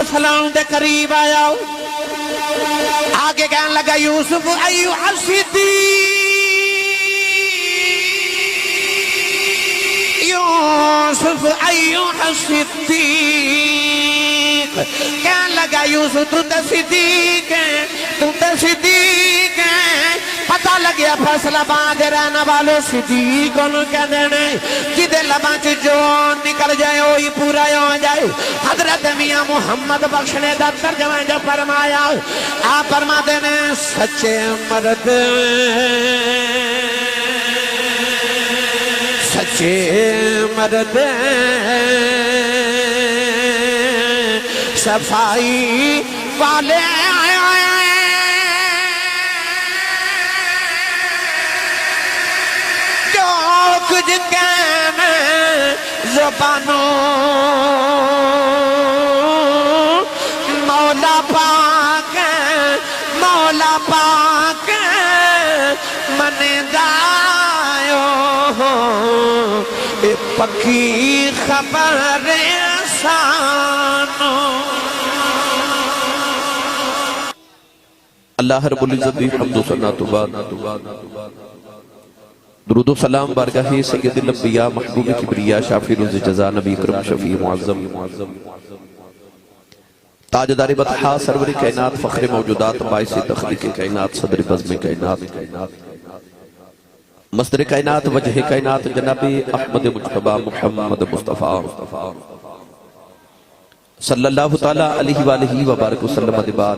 السلام دے قریب آیا آگے کہنے لگا یوسف ایوہ الصدیق یوسف ایوہ الصدیق کہنے لگا یوسف تو تے صدیق ہے تو تے صدیق ہے پتہ لگیا فیصلہ باندھ رہنا والو صدیق انہوں کہہ دینے جدے لبان چ جوان نکل جائے وہی پورا ہو جائے حضرت میاں محمد بخشنے دا ترجمہ جو فرمایا آپ فرما دینے سچے مرد سچے مرد صفائی والے جو کچھ کہنا زبانوں مولا پاک من دائیو اے پکی خبر انسانوں اللہ رب العزت بھی حمد و ثنا تو بعد درود و سلام بارگاہ سید الانبیاء محبوب کبریاء شافی روز جزا نبی کرم شفیع معظم تاجدار بطحا سرور کائنات فخر موجودات باعث تخلیق کائنات صدر بزم کائنات مصدر کائنات وجہ کائنات جناب احمد مجتبہ محمد مصطفیٰ صلی اللہ تعالیٰ علیہ وآلہ وبارک وسلم ادبار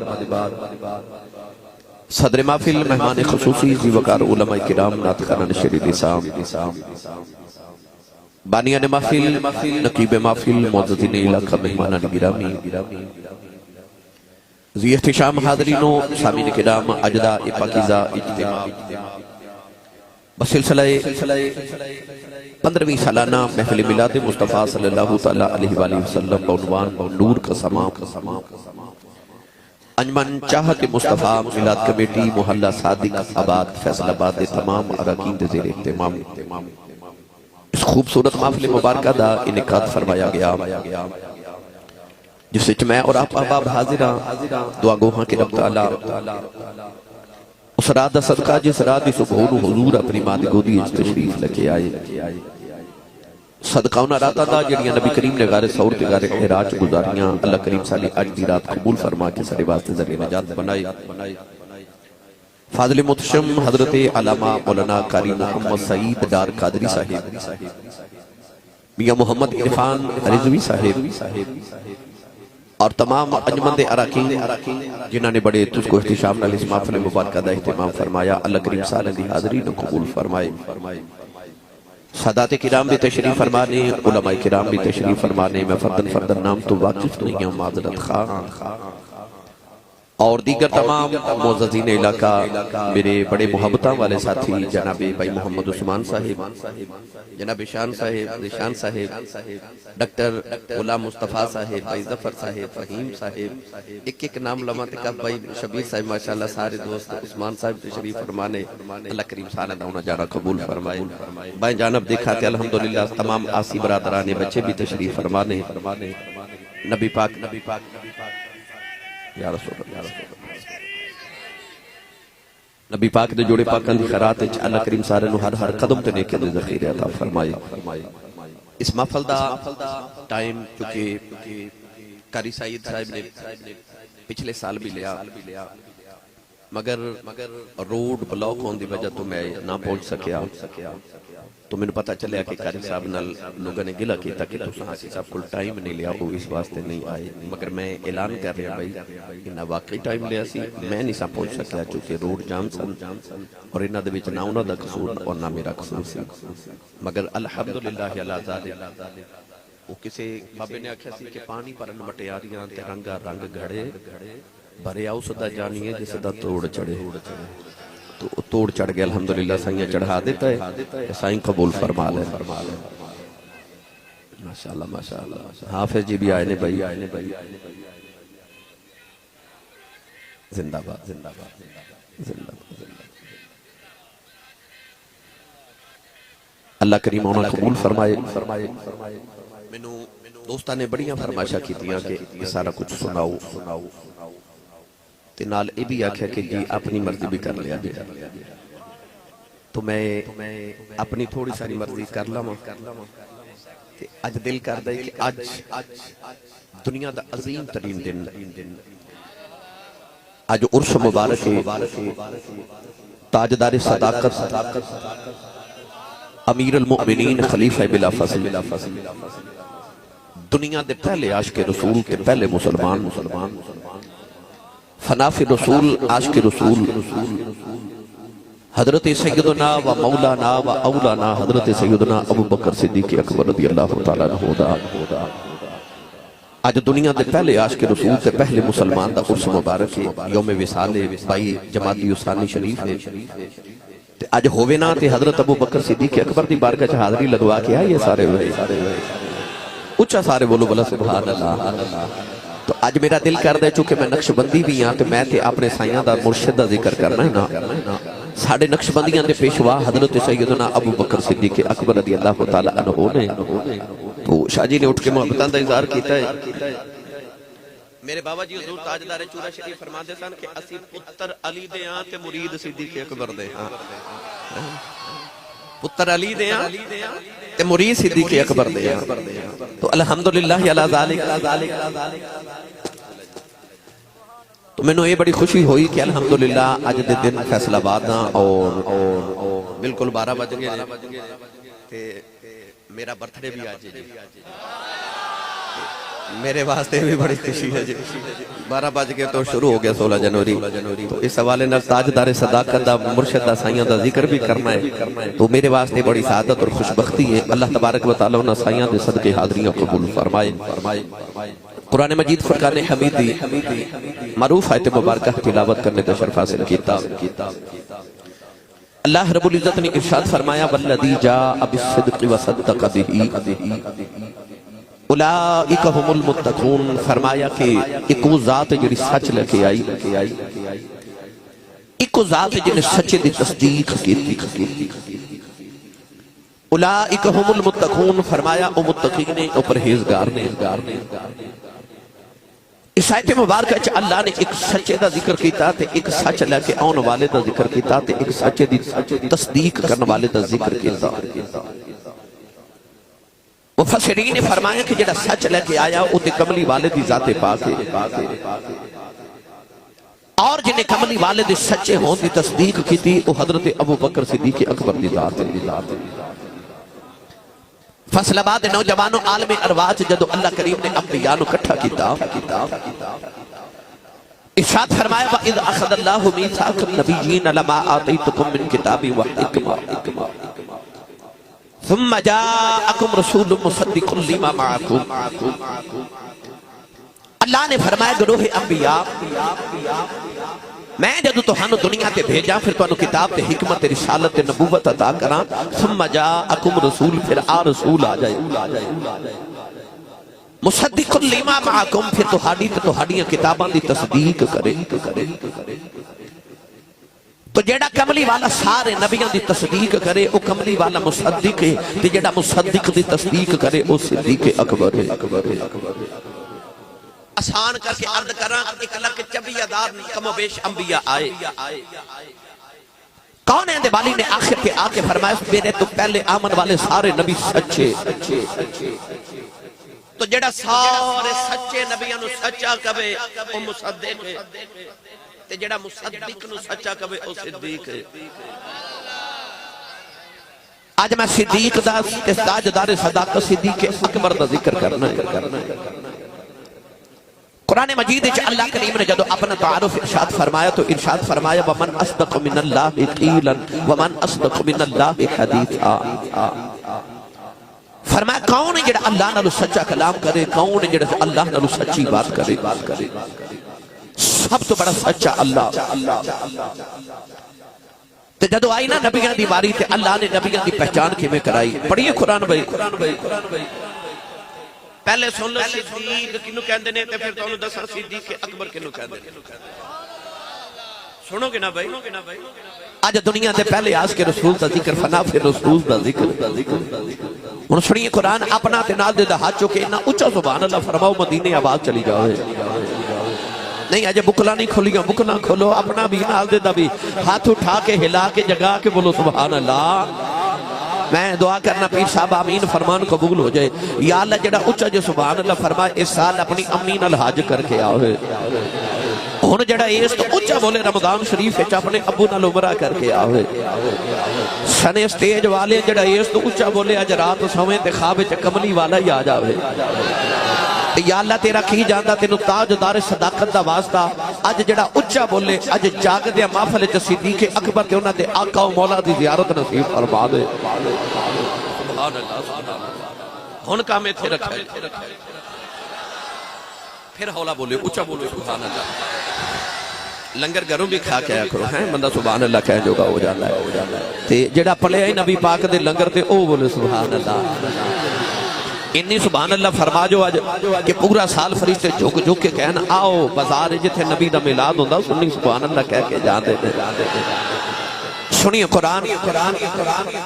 صدر محفل مہمان خصوصی زی وقار علماء کرام ناطقان شریر اسام بانیان محفل نقیب محفل معززین علاقہ مہمانان گرامی زی احتشام حاضرینوں سامین کرام اجداء پاکیزہ اجتماع بسلسلہ 15ویں سالانہ محفل میلاد مصطفیٰ صلی اللہ علیہ وآلہ وسلم بعنوان نور کا سماع انجمن چاہت مصطفیٰ میلاد کمیٹی محلہ صادق آباد فیصل آباد تمام اراکین دے زیر اہتمام اس خوبصورت محفل مبارکہ دا انعقاد فرمایا گیا جس وچ میں اور آپ احباب حاضرہ دعا گوہاں کے رب تعالی اس رات دا صدقہ جس رات دی سبحون حضور اپنی ماں دی گودی اچ تشریف لکے آئے صدقہ انہا راتا دا جنیاں نبی کریم نے غار سور تے غار احراج گزاریاں اللہ کریم صلی اج دی رات قبول فرما کے سارے واسطے ذریعہ نجات بنائی فاضل متشم حضرت علامہ مولانا قاری محمد سعید ڈار قادری صاحب میاں محمد عرفان رضوی صاحب اور تمام انجمن دے اراکین جنہاں نے بڑے تجھ کو احتشام نال اس محفل مبارکہ دا اہتمام فرمایا اللہ کریم صلی دی حاضرین قبول فرمائے سادات کرام بھی تشریف فرمانے علماء کرام بھی تشریف فرمانے میں فردن نام تو واقف نہیں ہوں معذرت خواہ اور دیگر تمام معززین علاقہ میرے بڑے محبتاں والے ساتھی جناب بھائی محمد عثمان صاحب جناب شان صاحب ذیشان صاحب ڈاکٹر غلام مصطفیٰ صاحب بھائی ظفر صاحب فہیم صاحب ایک نام لمحہ تکا بھائی شبیر صاحب ماشاءاللہ سارے دوست عثمان صاحب تشریف فرمانے اللہ کریم سالہ داؤنا جانا قبول فرمائے بھائی جانب دیکھاتے الحمدللہ تمام آسی برادرانے بچے بھی تشریف فرمانے نبی پاک یا رسول اللہ نبی پاک دے جوڑے پاکاں دی خیرات اچ اللہ کریم سارے نو ہر قدم تے نیکی دے ذخیرے عطا فرمائے اس محفل دا ٹائم چونکہ قاری سعید صاحب نے پچھلے سال بھی لیا مگر روڈ بلاک ہون دی وجہ تو میں نہ پہنچ سکیا تو میں نے پتا چلیا کہ قاری صاحب نال لوگوں نے گلہ کیتا کہ تو سہاں صاحب کل ٹائم نہیں لیا وہ اس واسطے نہیں آئے مگر میں اعلان کر رہا بھائی انہا واقعی ٹائم لیا سی میں نہیں سا پہنچ سکیا چونکہ روڈ جام سن اور انہا دے وچ نہ انہا دا قصور اور نہ میرا قصور سی مگر الحمدللہ اللہ ذالے وہ کسے بابے نے آکھا سی کہ پانی پر مٹیاریاں تے رنگا رنگ گھڑے بھرے آؤ صدا جانیے جسے دا توڑ چڑھے تو توڑ چڑھ گئے الحمدللہ سائیں چڑھا دیتا ہے سائیں قبول فرما لے ماشاءاللہ ماشاءاللہ حافظ جی بھی آئے نے بھائی زندہ باد زندہ باد زندہ باد اللہ کریم انہوں قبول فرمائے دوستاں نے بڑیاں فرمائشاں کیتیاں کہ یہ سارا کچھ سناؤ تے نال اے بھی آکھیا کہ جی اپنی مرضی بھی کر لیا جی. تو میں اپنی تھوڑی ساری مرضی کر لواں تے اج دل کردا ہے کہ اج دنیا دا عظیم ترین دن اج عرس مبارک تاجدار صداقت امیر المؤمنین خلیفہ بلا فصل دنیا دے پہلے عاشق رسول تے پہلے مسلمان فناف رسول عاشق رسول حضرت سیدنا و مولانا و اولانا حضرت سیدنا ابو بکر صدیق اکبر رضی اللہ تعالیٰ عنہ دا آج دنیا دے پہلے عاشق رسول تے پہلے مسلمان دا عرس مبارک یوم وصال بائی جمادی ثانی شریف ہے. آج ہووے نا تے حضرت ابو بکر صدیق اکبر دی بارگاہ چ حاضری لگوا کے آئیے سارے اچھا سارے بولو بلا سبحان اللہ. تو آج میرا دل کر دے چونکہ میں نقش بندی بھی ہاں تو میں تے اپنے سائیاں دا مرشد دا ذکر کرنا ہے نا. ساڑھے نقش بندیاں دے پیشوا حضرت سیدنا ابو بکر صدیق اکبر رضی اللہ تعالیٰ عنہ نے. تو شاہ جی نے اٹھ کے محبتان دا اظہار کیتا ہے. میرے بابا جی حضور تاجدار چورا شریف فرما دے سن کہ اسی پتر علی دے ہاں تے مرید صدیق اکبر دے ہاں. پتر علی دے ہاں تے مرید صدیق اکبر دے ہاں. تو الحمدللہ علی ذالک. تو میں نے یہ بڑی خوشی ہوئی کہ الحمدللہ آج دے دن فیصل آباد ہاں اور بالکل 12 بج گئے میرا برتھڈے بھی آج جی میرے واسطے بھی بڑی خوشی ہے جی. 12 بج گئے تو شروع ہو گیا 16 جنوری. تو اس حوالے نال تاجدار صداقت دا مرشد دا سائیاں دا ذکر بھی کرنا ہے. تو میرے واسطے بڑی سعادت اور خوشبختی ہے. اللہ تبارک و تعالیٰ انہاں سائیاں دے صدقے حاضریاں قبول فرمائے. قرآن مجید فرقان حمیدی معروف آیت مبارکہ تلاوت کرنے کا شرف حاصل کیتا. اللہ رب العزت نے ارشاد فرمایا والذی جاء بالصدق وصدق بہ اولئک هم المتقون. فرمایا کہ ایک وہ ذات جڑی سچ لے کے آئی ایک وہ ذات جن سچے دی تصدیق کی. اولئک هم المتقون فرمایا او متقین نے او پرہیزگار نے. اس آیت مبارکہ چ اللہ نے ایک سچے دا ذکر کیتا تے ایک سچ لے کے آن والے دا ذکر کیتا تے ایک سچے دی تصدیق کرنے والے دا ذکر کیتا. مفسرین نے فرمایا کہ جڑا سچ لے کے آیا او تے کملی والے دی ذات پاک ہے اور جنہیں کملی والے دے سچے ہون دی تصدیق کیتی او حضرت ابو بکر صدیق اکبر دی ذات ہے. فصل آباد نوجوانوں عالم ارواح جدو اللہ کریم نے انبیاء نو کٹھا کیتا ارشاد فرمایا وَإِذْ أَخَذَ اللَّهُ مِيثَاقَ النَّبِيِّينَ لَمَا آتَيْتُكُم مِّن كِتَابٍ وَحِكْمَةٍ ثُمَّ جَاءَكُمْ رَسُولٌ مُصَدِّقٌ لِّمَا مَعَكُمْ. اللہ نے فرمایا گروہ انبیاء میں جدو تہانو دنیا تے بھیجا پھر تہانو کتاب تے حکمت رسالت تے نبوت عطا کراں ثم جاءکم رسول پھر رسول آ جائے مصدق لما معکم پھر تہاڈیاں کتاباں دی تصدیق کرے. تو جیڑا کملی والا سارے نبیاں دی تصدیق کرے او کملی والا مصدق ہے تے جیڑا مصدق دی تصدیق کرے او صدیق اکبر ہے. آسان کر کے عرض کراں 1,24,000 کم و بیش انبیاء آئے. کون ہے بالی نے آخر کے آکے فرمایا میرے تو پہلے آمن والے سارے نبی سچے. تو جڑا سارے سچے نبیاں نو سچا کبے او مصدق ہے تے جڑا مصدق نو سچا کبے او صدیق ہے. آج میں صدیق دا تاجدار صداقت صدیق اکبر دا ذکر کرنا ہے. قرآن مجید وچ اللہ کریم نے جدو اپنا تعارف ارشاد فرمایا تو ارشاد فرمایا وَمَنْ أَصْدَقُ مِنَ اللَّهِ قِيلًا وَمَنْ أَصْدَقُ مِنَ اللَّهِ حَدِيثًا. فرمایا کون ہے جڑا اللہ نالو سچا کلام کرے کون ہے جڑا اللہ نالو سچی بات کرے. سب تو بڑا سچا اللہ. تے جدو آئی نا نبیان دی باری تے اللہ نے نبیان دی پہچان کی میں کرائی. پڑھئے قرآن بھائی پہلے سن لو صدیق کنو کہندے نے تے پھر تانوں دساں صدیق اکبر کنو کہندے نے. سنو گے نا بھائی آج دنیا دے پہلے آس کے رسول دا ذکر فنا پھر رسول دا ذکر انہوں سنیے قرآن اپنا تنال دے دا ہاتھ چوکے انہا اچھا سبحان اللہ فرماؤ مدینے آباد چلی جاؤے نہیں آج بکلا نہیں کھولیاں بکلا کھولو اپنا بھی نال دے دا بھی ہاتھ اٹھا کے ہلا کے جگا کے بولو سبحان اللہ میں دعا کرنا پیر صاحب آمین فرمان قبول ہو جائے یا اللہ جڑا اچھا جو سبحان اللہ فرمائے اس سال اپنی امین الحاج کر کے آؤے ہون جڑا ایس تو اچھا بولے رمضان شریف اچھا اپنے ابو نال عمرہ کر کے آوے سنے سٹیج والے جڑا ایس تو اچھا بولے اج رات سویں تے خواب چ کملی والا ہی آ جاوے یا اللہ تیرا کی جاندا تینو تاجدار صداقت دا واسطہ اج جڑا اچھا بولے اج جاگ دے محفل چ صدیق اکبر تے انہاں دے آقا و مولا دی زیارت نصیب فرما دے سبحان اللہ ہن کام ایتھے رکھا ہے پھر ہولا بولے اچھا بولے سبحان اللہ لنگر گھروں بھی کھا کے آیا کرو ہیں بندہ سبحان اللہ کہہ جو گا ہو جانا ہے تے جڑا پلے آئی نبی پاک دے لنگر تے او بولے سبحان اللہ انی سبحان اللہ فرما جو آج کہ پورا سال فرشتے جھوک جھوک کے کہنا آؤ بازار جتھے نبی دا میلاد ہوندہ سنی سبحان اللہ کہہ کے جان دے سنیے قرآن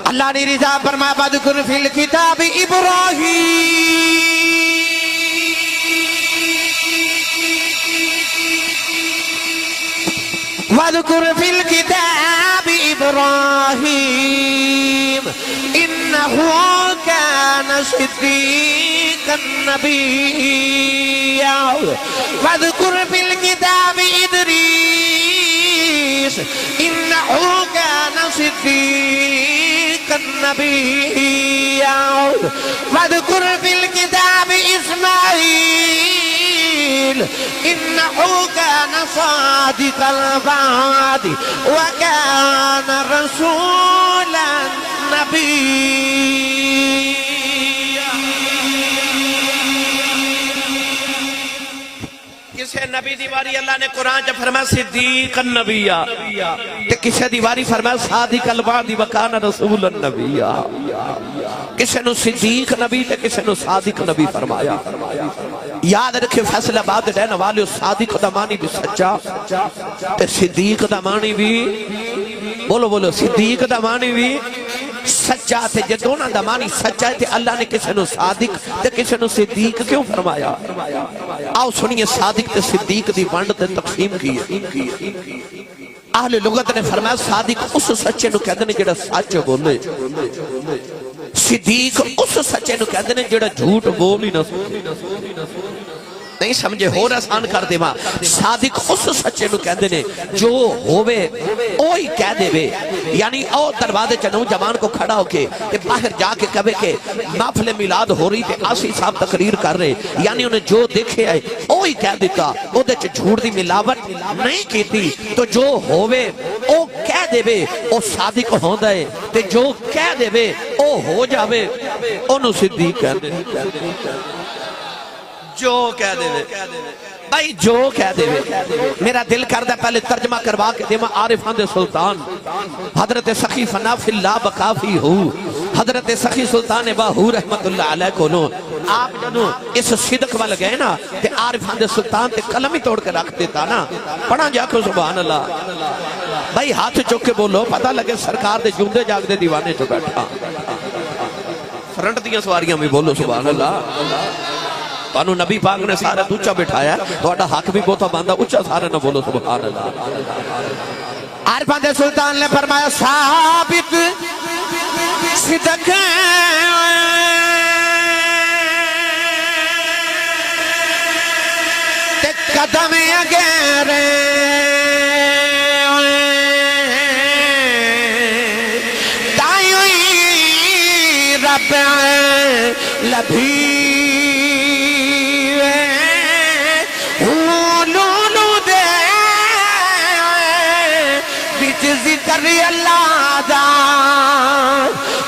اللہ نے رضا فرمایا بذکر فی الکتاب ابراہیم وَاذْكُرْ فِي الْكِتَابِ إِبْرَاهِيمَ إِنَّهُ كَانَ صِدِّيقًا نَبِيًّا وَاذْكُرْ فِي الْكِتَابِ إِدْرِيسَ إِنَّهُ كَانَ صِدِّيقًا نَبِيًّا وَاذْكُرْ فِي الْكِتَابِ إِسْمَاعِيلَ إِنَّهُ كَانَ صَادِقَ الْوَعْدِ وَكَانَ رَسُولًا نَبِيًّا کسے نبی دیواری اللہ نے قرآن جب فرمایا صدیق النبیہ تے کسے دیواری فرمایا صادق الوعد وکان رسول النبیہ کسے نو صدیق نبی تے کسے نو صادق نبی فرمایا یاد رکھے فیصلہ بات رہنے والے صادق دا معنی بھی سچا تے صدیق دا معنی بھی بولو صدیق دا معنی بھی سچا تے جے دونوں دا معنی سچا ہے تے اللہ نے کسے نو صادق تے کسے نو صدیق کیوں فرمایا آؤ سنیے صادق تے صدیق دی ونڈ تے تقسیم کی ہے اہل لغت نے فرمایا صادق اس سچے نو کہتے ہیں جڑا سچ بولے صدیق اس سچے نو کہتے ہیں جڑا جھوٹ بول ہی نہ نہیں سمجھے ہو آسان کر دے ماں صادق اس سچے نو کہندے نے جو ہووے اوہی کہہ دے بے یعنی او دروازے چ نوجوان کو کھڑا ہو کے باہر جا کے کہے کہ محفل میلاد ہو رہی تے آسی صاحب تقریر کر رہے یعنی انہیں جو دیکھے آئے اوہی کہہ دیتا او دے چ جھوٹ دی ملاوٹ نہیں کیتی تو جو ہووے او کہہ دے بے او صادق ہوندا ہے تے جو کہہ دے بے او ہو جاوے اونوں صدیق کہندے جو کہہ دے بھائی جو کہہ دے میرا دل کردہ پہلے ترجمہ کروا کے دیما عارفان دے سلطان حضرت سخی فناف اللہ بقافی ہو حضرت سخی سلطان باہو رحمت اللہ علیہ کو لو آپ جنو اس صدق والا گئے نا کہ عارفان دے سلطان تے قلم ہی توڑ کے رکھ دیتا نا پڑھا جا کو سبحان اللہ بھائی ہاتھ چوک کے بولو پتہ لگے سرکار دے جوندے جاگ دے دیوانے جو بیٹھا فرنٹ دیا سواریاں میں بولو سبحان اللہ پانو نبی پاک نے سارے اچھا بٹھایا تو اٹھا حق بھی بہتا باندھا اچھا سارے نہ بولو سبحان اللہ عارفان دے سلطان نے فرمایا ثابت صدق تے قدم اگیرے دائیوئی رب لبھی ذکر اللہ دا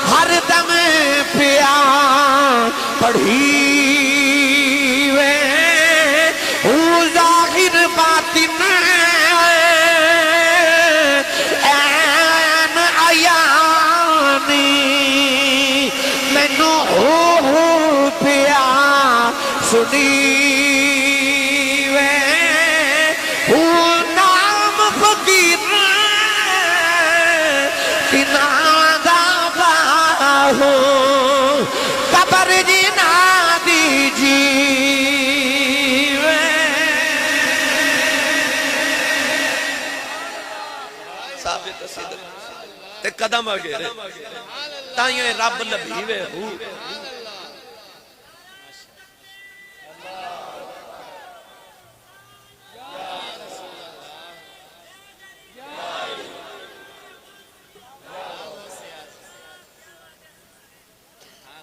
ہر دم پیا پڑھی وے ظاہر باطن این عیانی مینو ہو پیا سنی وے نام فقیر تے قدم آگے رہے تائیں رب لبیوے ہو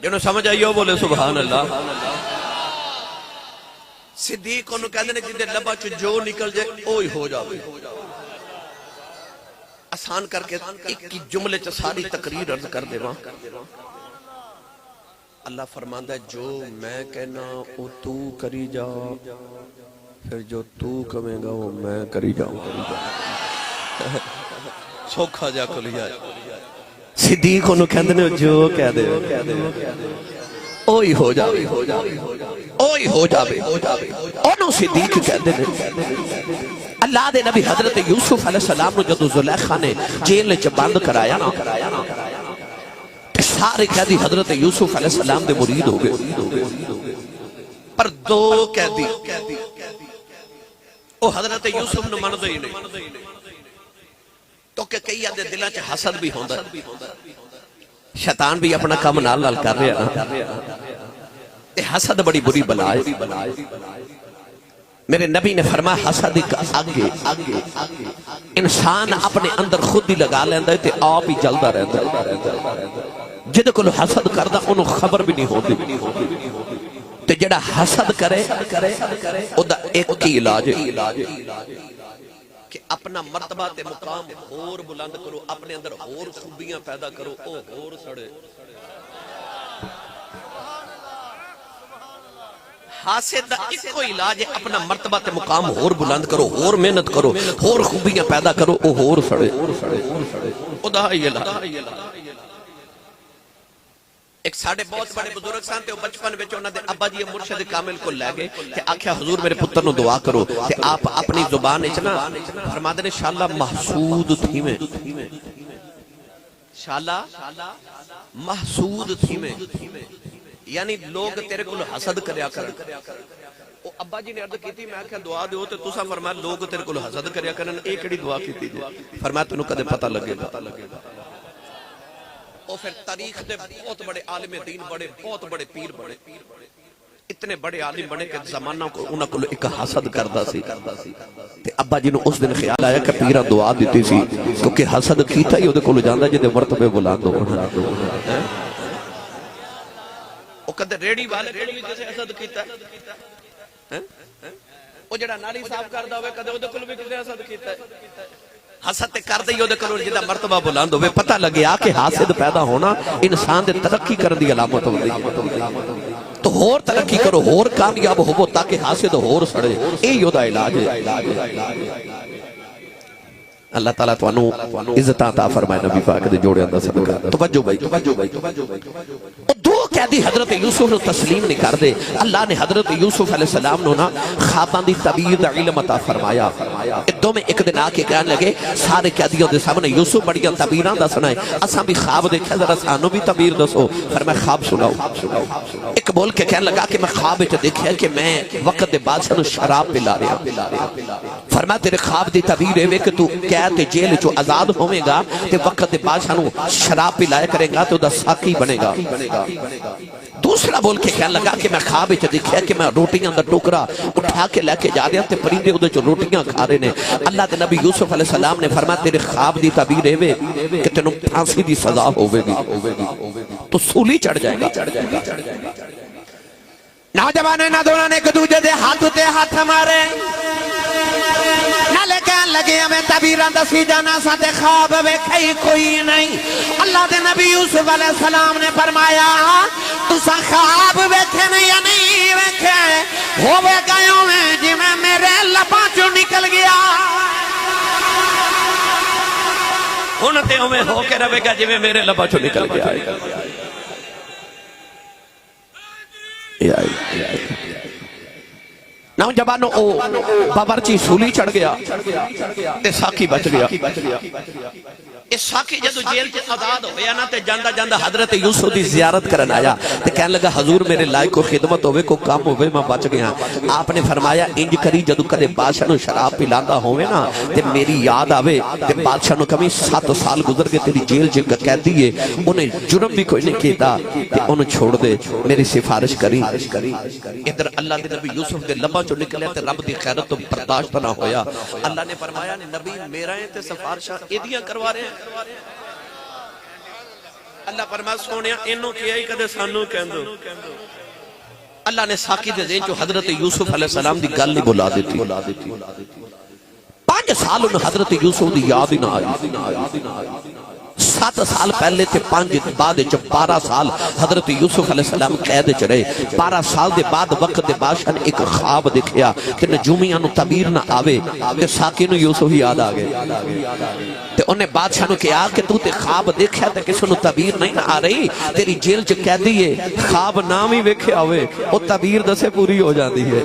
جنہوں سمجھ آئیو بولے سبحان اللہ صدیق انہوں کہتے ہیں جنہیں لبا چو جو نکل جائے اوہی ہو جاوے آسان کر کے ایک کی جملے چا ساری تقریر عرض کر دے وہاں اللہ فرماندہ ہے جو میں کہنا وہ تو کری جا پھر جو تو کمیں گا وہ میں کری جاؤں سوکھا جا کھلی جائے صدیق انہوں کہتے ہیں جو کہہ دے اوہی ہو جاوے اوہی ہو جاوے انہوں صدیق کہتے ہیں اللہ دے نبی حضرت یوسف علیہ السلام نے جدو زلیخہ نے جیل چ بند کرایا نا سارے قیدی حضرت یوسف علیہ السلام دے مرید ہو گئے پر دو قیدی او حضرت یوسف نے مندے ہی نہیں تو کہ کئی آدھے دلہ چ حسد بھی ہوندہ شیطان بھی اپنا کام نال نال کر رہے ہیں حسد بڑی بری بلائے میرے نبی نے فرمایا حسد ایک آگے انسان اپنے اندر خود ہی لگا لیندہ ہے تے آپ ہی جلدہ رہتا ہے جدے کو حسد کردہ انہوں خبر بھی نہیں ہوتی تے جڑا حسد کرے او دا ایک کی علاج کہ اپنا مرتبہ تے مقام اور بلند کرو اپنے اندر اور خوبیاں پیدا کرو او اور سڑے حاسد دا ایک کو علاج ہے اپنا مرتبہ تے مقام اور بلند کرو اور محنت کرو اور خوبیاں پیدا کرو او اور سڑے خدا ہی اللہ ایک ساڑھے بہت بڑے بزرگ سانتے ہو بچپن بچوں نے ابا جی مرشد کامل کو لے گئے کہ آکھیا حضور میرے پتر نو دعا کرو کہ آپ اپنی زبان اچنا فرما دے شاءاللہ محسود تھی میں شاءاللہ محسود تھی میں یعنی لوگ تیرے کو حسد کریا کر ابا جی نے عرض کی تھی میں آکھیا دعا دیو تے تسا فرمایا لوگ تیرے کو حسد کریا کرن ایک اڑی دعا کی تھی فرمایا تنوں کدے پتہ لگے گا اور پھر تاریخ دے بہت بڑے عالم دین بڑے بہت بڑے پیر بڑے اتنے بڑے عالم بڑے کہ زمانہ کو انہاں کو ایک حسد کردہ سی تے ابا جی نے اس دن خیال آیا کہ پیرہ دعا دیتی سی کیونکہ حسد کیتا ہی وہ دے کو جاندہ جے دے مرتبے بلند ہو وہ کدے ریڑی والے ریڑی جیسے حسد کیتا ہے وہ جڑا نالی صاف کردہ ہوئے کدے وہ دے کو بھی کسے حسد کیتا ہے حسد کر دے یو دے کرو جدا مرتبہ بلند ہوئے پتہ لگیا کہ حاسد پیدا ہونا انسان دے ترقی کر دی علامت ہو گئی تو ہور ترقی کرو ہور کامیاب ہو تاکہ حاسد ہور سڑے اے یو دا علاج ہے اللہ تعالیٰ تو انہوں عزت عطا فرمائے نبی پاک دے جوڑے اندر صدقہ توجہ بھائی دو قیدی حضرت یوسف نے تسلیم نہیں کر دے اللہ نے حضرت یوسف علیہ السلام نے خوابان دی تعبیر دا علم عطا فرمایا دو میں ایک دن آکے کہنے لگے سارے قیدیوں دے سامنے یوسف بڑیاں تعبیران دا سنائے اساں بھی خواب دیکھا ذرا سانو بھی تعبیر دسو فرمایا خواب سناؤ ایک بول کے کہنے لگا کہ میں خواب وچ دیکھا کہ میں وقت دے بعد سانو شراب پلا رہا فرمایا تیرے خواب دی تعبیر ہے کہ تو تے جیل جو آزاد ہوئے گا تے وقت دے بادشاہ نو شراب پلائے کرے گا تو دا ساقی بنے گا دوسرا بول کے کہنے لگا کہ میں خواب وچ دیکھیا کہ میں روٹیاں دا ٹکڑا اٹھا کے لے کے جا رہا تے پرندے اودے چ روٹیاں کھا رہے نے اللہ دے نبی یوسف علیہ السلام نے فرمایا تیرے خواب دی تعبیر ہے کہ تینوں پھانسی دی سزا ہوے گی تو سولی چڑھ جائے گا نوجوانے نہ دونوں نے ایک دوجے دے ہاتھ تے ہاتھ مارے نہ لے کہن لگے ہمیں تعبیران دسی جانا ساتے خواب ویکھئی کوئی نہیں اللہ دے نبی یوسف علیہ السلام نے فرمایا تسا خواب ویکھے نہیں یا نہیں ویکھے ہوئے گئیوں میں جی میں میرے لباں چو نکل گیا انتے ہمیں ہو کے رہے گا جی میں میرے لباں چو نکل گیا نوجوانوں باورچی سولی چڑھ گیا تے ساقی بچ گیا اس ساکی جدو جیل کے آزاد ہویا نا تے جاندہ جاندہ حضرت یوسف دی زیارت کرن آیا تے کہنے لگا حضور میرے لائق کو خدمت ہوئے کو کام ہوئے میں بچ گیا. آپ نے فرمایا انج کری جدو کدے بادشاہ نو شراب پلاندہ ہوئے نا تے میری یاد آوے تے بادشاہ نو کمی 7 سال گزر گئے تیری جیل جنگا کہہ دیئے انہیں جرم بھی کوئی نہیں کیتا تے انہیں چھوڑ دے میری سفارش کری. ادھر اللہ دے نبی یوسف دے لبا جو نکلے تے رب دی خیرت تو برداشت نہ ہویا. اللہ نے فرمایا نبی میرا ہے تے سفارشاں ایدیاں کروا رہے ہیں. اللہ فرما سونیا انہوں کیا ہی کدے سانو کہندو. اللہ نے ساکی دے ذہن جو حضرت یوسف علیہ السلام دی گل نہیں بلا دیتی. 5 سال انہوں حضرت یوسف دی یاد ہی نہ آئی. 7 سال پہلے تھے 5 بعد 12 سال حضرت یوسف علیہ السلام قید چ رہے. 12 سال دے بعد وقت دے بادشاہ نے ایک خواب دیکھیا کہ نجومیاں نو تعبیر نہ آوے کہ ساکی نو یوسف ہی یاد آ گئے. تے انہیں بادشاہ نو کہا کہ تو تے خواب دیکھیا تے کسی نو تعبیر نہیں نہ آ رہی تیری جیل چ قیدی ہے خواب نام ہی ویکھیا ہوئے او تعبیر دسے پوری ہو جاندی ہے.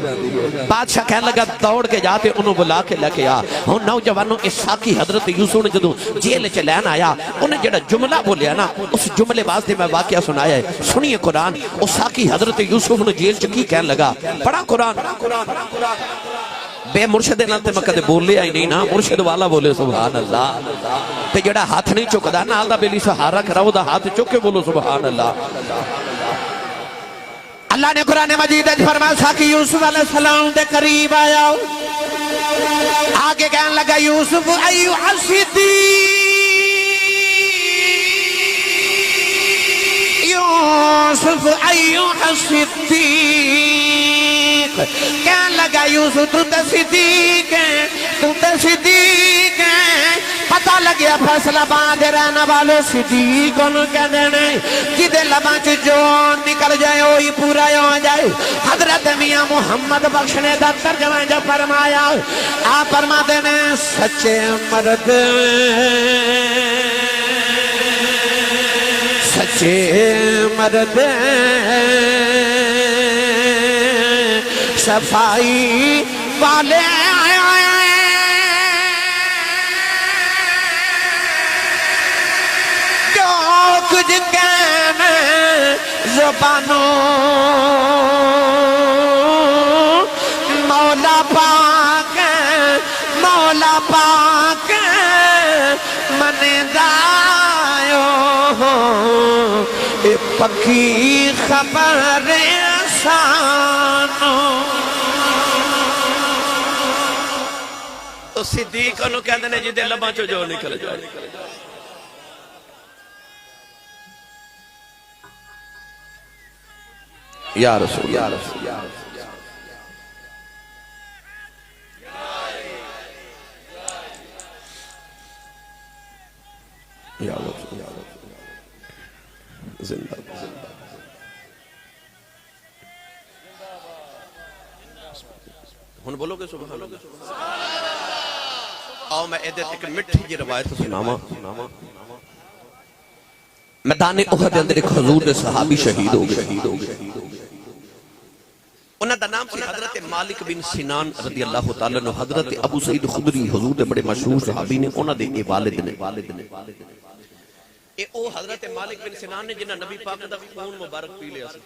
بادشاہ کہنے لگا دوڑ کے جاتے انہوں بلا کے لے کے آ. ہن نوجوانوں اس ساکی حضرت یوسف نے جدوں جیل چ لین آیا انہیں جڑا جملہ بولیا نا اس جملے واسطے میں واقعہ سنایا ہے. سنیے قرآن. اس ساکی حضرت یوسف نے جیل چ کی کہنے لگا پڑھا قرآن. بے مرشد نالتے میں کدے بولے آئی نہیں نا مرشد والا بولے سبحان اللہ. تے جڑا ہاتھ نہیں چکدا نال دا بیلی سہارا کراؤ دا ہاتھ چک کے بولو سبحان اللہ. اللہ نے قرآن مجید فرمایا ساکی یوسف علیہ السلام دے قریب آیا آگے کہنے لگا یوسف ایوہ الصدیق یوسف ایوہ الصدیق. کہنے لگا یوسف تو تے صدیق ہے تو تے صدیق ہے. پتہ لگیا فیصلہ باندھ رہنا والو صدیق انہوں کہہ دینے جدے لباں چ جو نکل جائے وہی پورا ہو جائے. حضرت میاں محمد بخش نے دا ترجمہ جو فرمایا آپ فرما دینے سچے مرد سچے مرد صفائی والے جو کچھ کہنا زبانوں مولا پاک من دایو اے پکی خبر سانو. تو صدیق انہوں کہہ دینے جدے لباں چو جو نکل جائے. یا رسول یا رسول یا رسول زندہ ہن بولو گے سبحان اللہ. آؤ میں ایدے ایک مٹھی جی روایت سناما. میدان احد اندر ایک حضور دے صحابی شہید ہو گئے. انہاں دا نام سی حضرت مالک بن سنان رضی اللہ تعالیٰ عنہ. حضرت ابو سعید خدری حضور دے بڑے مشہور صحابی نے انہاں دے اے والد نے. اے او حضرت مالک بن سنان نے جنہاں نبی پاک دا خون مبارک پی لیا سی.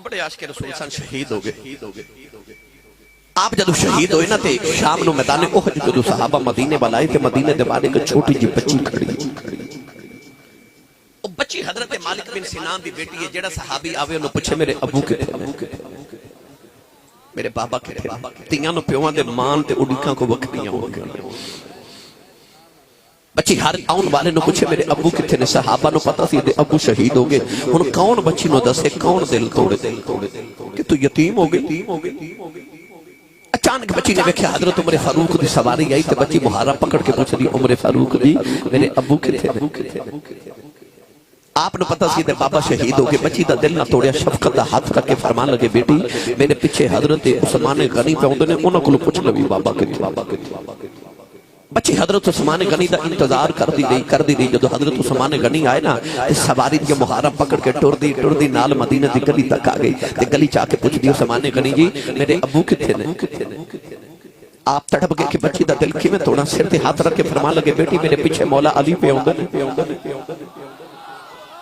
بڑے عاشق رسول سن شہید ہو گئے. آپ جدو شہید ہوئے نا تے شام نو میدان احد جدو صحابہ مدینے والائے تے مدینے دے بعد ایک چھوٹی جی بچی کھڑی. او بچی حضرت مالک بن سنان دی بیٹی ہے. جیڑا صحابی آوے انہوں پوچھے میرے ابو کتے میرے بابا کتے تیاں نو پیوان دے مان تے اڈیکاں کو وکھنیاں ہو گئے. بچی ہر آن والے نو پوچھے میرے ابو کتے نے. صحابہ نو پتہ سی دے ابو شہید ہو گئے. ہن کون بچی نو دسے کون دل توڑے کہ تو یتیم ہو گئی. اچانک بچی نے دیکھا حضرت عمر فاروق دی سواری آئی تے بچی مہارا پکڑ کے پوچھ دی عمر فاروق دی میرے ابو کتے. آپ نے پتہ سی دے بابا شہید ہو گئے. بچی دا دل نہ توڑیا شفقت دا ہاتھ کر کے فرمان لگے بیٹی میرے پیچھے حضرت عثمان غنی پہ ہوندے نے انہاں کولوں پوچھ لوی بابا کتے. بچی حضرت عثمان غنی دا انتظار کر دی گئی. جدو حضرت عثمان غنی آئے نا سواری کے محرم پکڑ کے ٹر دی نال مدینہ دی گلی تک آ گئی. تے گلی چاہ کے پوچھ دی عثمان غنی جی میرے ابو کتھے نے. آپ تڑپ گئے کہ بچی دا دل کی میں توڑا سر تے ہاتھ رکھ کے فرمان لگے بیٹی میرے پیچھے مولا علی پہ ہوندے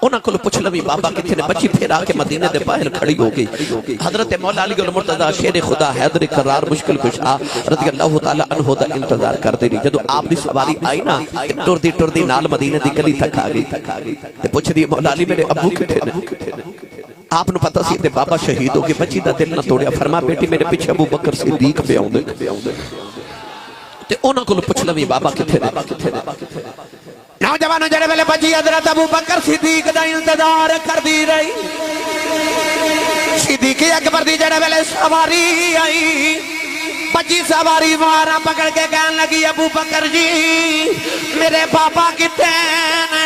انہاں کو پوچھ لوی بابا کتنے نے بچی پھر آ کے مدینے دے باہر کھڑی ہو گئی حضرت مولا علی المرتضی شیر خدا حیدر قرار مشکل کشا رضی اللہ تعالی عنہ دا انتظار کرتے رہی جدو آپ دی سواری آئی نا ٹر دی نال مدینے دی گلی تک آ گئی تے پوچھ دی مولا علی میرے ابو کتنے نے آپ نو پتہ سی تے بابا شہید ہو گئے بچی دا دل نہ توڑیا فرما بیٹی میرے پیچھے ابو بکر صدیق پہ آؤں تے انہاں کو پوچھ لوی بابا کتنے نے نوجوانوں جڑے ویلے بچی حضرت ابو بکر صدیق دا انتظار کر دی رہی صدیق اکبر دی جڑے ویلے سواری آئی بچی سواری مارا پکڑ کے کہن لگی ابو بکر جی میرے پاپا کتے نے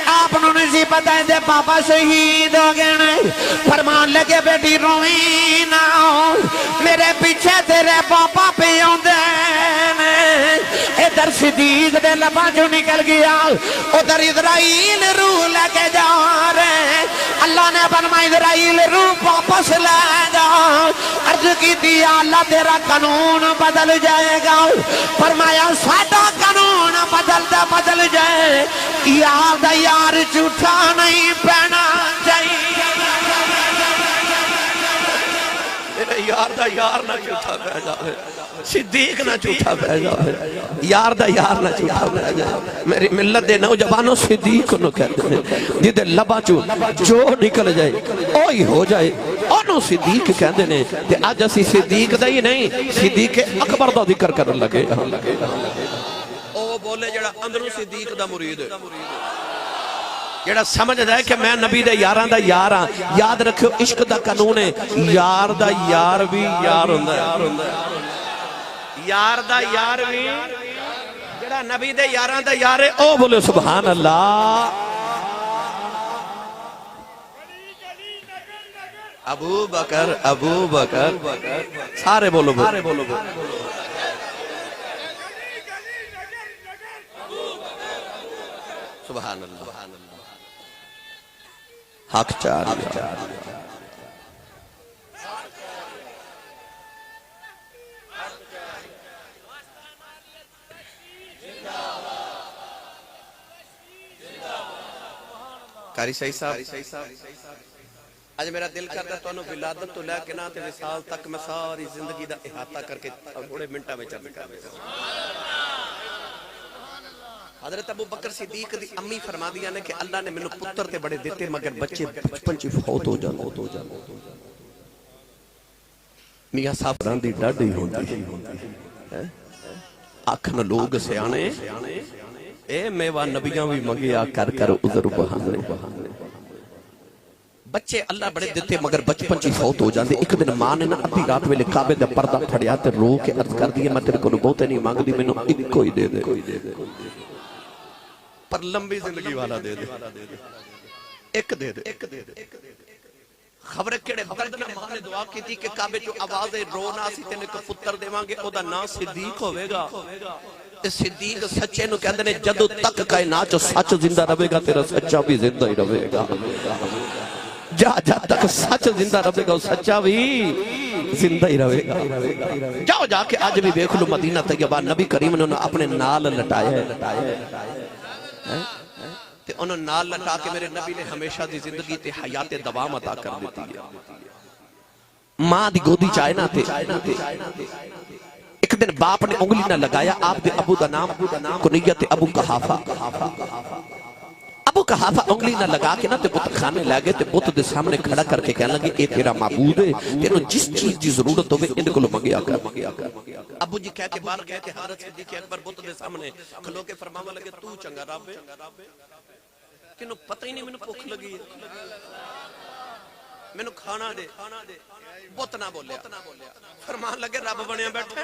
آپ نو نہیں پتہ ہے دے پاپا شہید ہو گئے فرمان لگے بیٹی روئی نہ میرے پیچھے تیرے پاپا پہ آندے ادھر صدیق دے لباں جو نکل گیا ادھر اسرائیل روح لے کے جا رہے اللہ نے فرمایا اسرائیل روح واپس لے جا عرض کی تھی اللہ تیرا قانون بدل جائے گا فرمایا ساڈا قانون بدل جائے یار جھوٹا نہیں پہنا چاہیے میرے یار دا یار نہ جھوٹا پہ جائے صدیق نہ جھوٹا پہ جائے یار دا یار نہ جھوٹا پہ جائے میری ملت دے نوجوانوں صدیق نو کہتے ہیں جدے لبا جو نکل جائے اوہی ہو جائے انہوں صدیق کہتے ہیں کہ آج اسی صدیق دا ہی نہیں صدیق اکبر دا ذکر کر لگے او بولے جڑا اندروں صدیق دا مرید جڑا سمجھ رہا ہے کہ میں نبی دے یاران دا یار ہاں یاد رکھو عشق دا قانون ہے یار دا یار بھی یار ہوندہ ہے یار دا یار بھی جڑا نبی دے یاران دا یار ہے او بولے سبحان اللہ ابو بکر سارے بولو سبحان اللہ حق چار قاری صحیح صاحب آج میرا دل کرتا ہے تو انہوں ولادت تو لے کے نہ تے وصال تک میں ساری زندگی دا احاطہ کر کے تھوڑے منٹا میں چل کر حضرت ابو بکر صدیق دی امی فرما دیا نے کہ اللہ نے منو پتر تے بڑے دیتے مگر بچے بچپن چی فوت ہو جانا میاں صاحب راندی ڈاڑی ہوندی آکھن لوگ سے آنے اے میوہ نبیاں بھی مگیا کر عذر بہانے بچے اللہ بڑے دیتے مگر بچپن چی فوت ہو جاندے ایک دن ماں نے نا ادھی رات ویلے کعبے دا پردہ پھڑیا تے رو کے عرض کر دیا میں تیرے کو بہتے نہیں مانگ دی میں ایک کوئی دے دے پر لمبی زندگی والا دے دے ایک دے دے خبر کیڑے دردنا ماں نے دعا کی تھی کہ کعبے جو آواز رونا سی تینے کو پتر دے مانگے او دا نا صدیق ہوئے گا صدیق سچے نو کہندے نے جدو تک کائنات سچ زندہ رہے گا تیرا سچا بھی زندہ ہی رہے گا جا تک سچ زندہ رہے گا سچا بھی زندہ ہی رہے گا جاؤ جا کے آج بھی دیکھ لو مدینہ طیبہ نبی کریم نے اپنے نال لٹایا ہے تے انہوں نال لٹا کے میرے نبی نے ہمیشہ دی زندگی تے حیات دوام عطا کر دیتی ہے ماں دی گودی چائے نہ تھے ایک دن باپ نے انگلی نہ لگایا آپ دے ابو دا نام کنیت ابو کحافہ انگلی نہ لگا کے نا تے بت کھانے لگے تے بت دے سامنے کھڑا کر کے کہنے لگے اے تیرا معبود ہے تینوں جس چیز دی ضرورت ہوئے ان کو لو منگیا کر ابو جی کہتے بار کہتے حضرت صدیق اکبر بت دے سامنے کھلو کے فرماوا لگے تو چنگا رب کنوں پتہ ہی نہیں میں بھوک لگی میں کھانا دے بت نہ بولیا فرمان لگے رب بنیا بیٹھے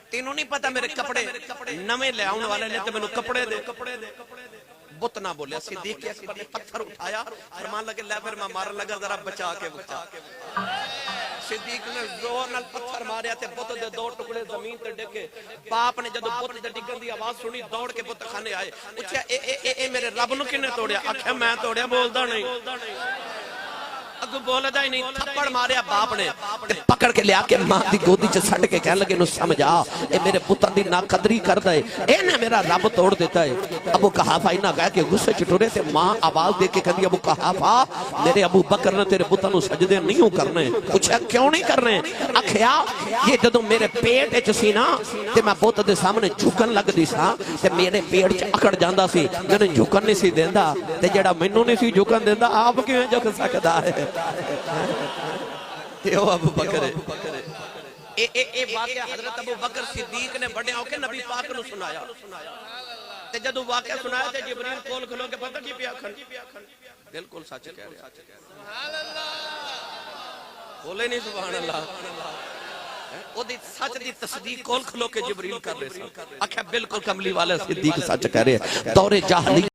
تینوں نہیں پتا میرے کپڑے نویں لے آؤں والے نے تے میں کپڑے دے بت نہ بولیا صدیق اکبر نے پتھر اٹھایا فرمان لگے لے پھر میں مارن لگا ذرا بچا کے صدیق نے زور نال پتھر ماریا تے بت دے دو ٹکڑے زمین تے ڈگے باپ نے جدو بت دے ڈگن دی آواز سنی دوڑ کے بت خانے آئے پوچھا اے میرے رب نو کنے توڑیا آکھیا میں توڑیا بولدا نہیں اگو بولدا ہی نہیں تھپڑ ماریا باپ نے تے پکڑ کے لیا کے ماں دی گودی چ سٹ کے کہن لگے نو سمجھا اے میرے پتر دی نا قدری کردا ہے اے نے میرا رب توڑ دیتا ہے ابو قحافہ انہاں کہا کہ غصے چ ٹرے تے ماں آواز دے کے کہندی ابو قحافہ میرے ابو بکر نے تیرے پتر نو سجدے نہیں کرنے پوچھا کیوں نہیں کرنے آکھیا یہ جدوں میرے پیٹ وچ سی نا تے میں بت دے سامنے جھکن لگدی سا تے میرے پیٹ چ اکڑ جاندا سی جنے جھکن نہیں سی دیندا تے جڑا مینوں نہیں سی جھکن دیندا آپ کیویں جھک سکدا ہے یہ ابو بکر ہے اے واقعہ حضرت ابو بکر صدیق نے بڑے ہو کے نبی پاک نو سنایا تے جدوں واقعہ سنایا تے جبریل کول کھلو کے پتہ کی پیا کھن بالکل سچ کہہ رہے سبحان اللہ بولے نہیں سبحان اللہ او دی سچ دی تصدیق کول کھلو کے جبریل کر رہے سن آکھیا بالکل کملی والے صدیق سچ کہہ رہے دور جاہلی